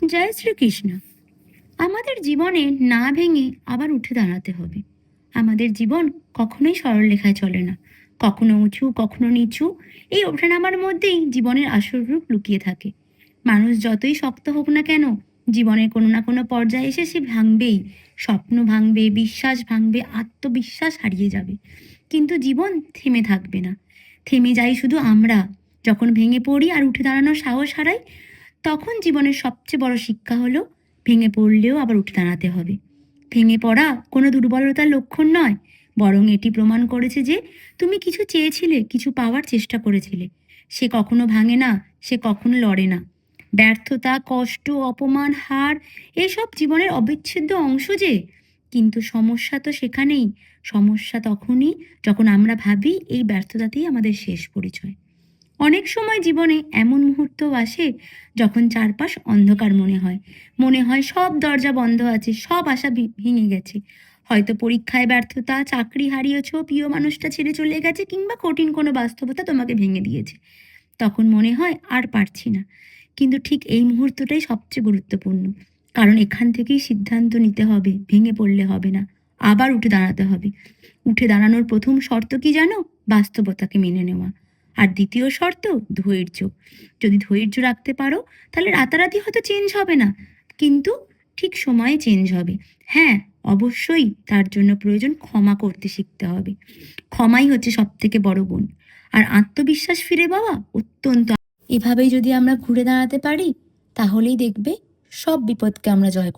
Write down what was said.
জয় শ্রীকৃষ্ণ। আমাদের জীবনে না ভেঙে আবার উঠে দাঁড়াতে হবে। আমাদের জীবন কখনোই সরলরেখায় চলে না, কখনো উঁচু কখনো নিচু। এই ওঠানামার মধ্যেই জীবনের আসল রূপ লুকিয়ে থাকে। মানুষ যতই শক্ত হোক না কেন, জীবনের কোনো না কোনো পর্যায়ে এসে সে ভাঙবেই। স্বপ্ন ভাঙবে, বিশ্বাস ভাঙবে, আত্মবিশ্বাস হারিয়ে যাবে, কিন্তু জীবন থেমে থাকবে না। থেমে যাই শুধু আমরা, যখন ভেঙে পড়ি আর উঠে দাঁড়ানোর সাহস হারাই। তখন জীবনের সবচেয়ে বড় শিক্ষা হলো, ভেঙে পড়লেও আবার উঠে দাঁড়াতে হবে। ভেঙে পড়া কোনো দুর্বলতার লক্ষণ নয়, বরং এটি প্রমাণ করেছে যে তুমি কিছু চেয়েছিলে, কিছু পাওয়ার চেষ্টা করেছিলে। সে কখনো ভাঙে না, সে কখনো লড়ে না। ব্যর্থতা, কষ্ট, অপমান, হার এসব জীবনের অবিচ্ছেদ্য অংশ যে। কিন্তু সমস্যা তো সেখানেই। সমস্যা তখনই যখন আমরা ভাবি এই ব্যর্থতাতেই আমাদের শেষ পরিচয়। অনেক সময় জীবনে এমন মুহূর্তও আসে যখন চারপাশ অন্ধকার মনে হয়। মনে হয় সব দরজা বন্ধ আছে, সব আশা ভেঙে গেছে। হয়তো পরীক্ষায় ব্যর্থতা, চাকরি হারিয়েছো, প্রিয় মানুষটা ছেড়ে চলে গেছে, কিংবা কঠিন কোনো বাস্তবতা তোমাকে ভেঙে দিয়েছে। তখন মনে হয় আর পারছি না। কিন্তু ঠিক এই মুহূর্তটাই সবচেয়ে গুরুত্বপূর্ণ, কারণ এখান থেকেই সিদ্ধান্ত নিতে হবে, ভেঙে পড়লে হবে না, আবার উঠে দাঁড়াতে হবে। উঠে দাঁড়ানোর প্রথম শর্ত কি জানো? বাস্তবতাকে মেনে নেওয়া। আর দ্বিতীয় শর্ত, ধৈর্য। যদি ধৈর্য রাখতে পারো, তাহলে রাতারাতি হয়তো চেঞ্জ হবে না, কিন্তু ঠিক সময়ে চেঞ্জ হবে। হ্যাঁ, অবশ্যই তার জন্য প্রয়োজন ক্ষমা করতে শিখতে হবে। ক্ষমাই হচ্ছে সব থেকে বড় গুণ। আর আত্মবিশ্বাস ফিরে পাওয়া অত্যন্ত। এভাবেই যদি আমরা ঘুরে দাঁড়াতে পারি, তাহলেই দেখবে সব বিপদকে আমরা জয় করতে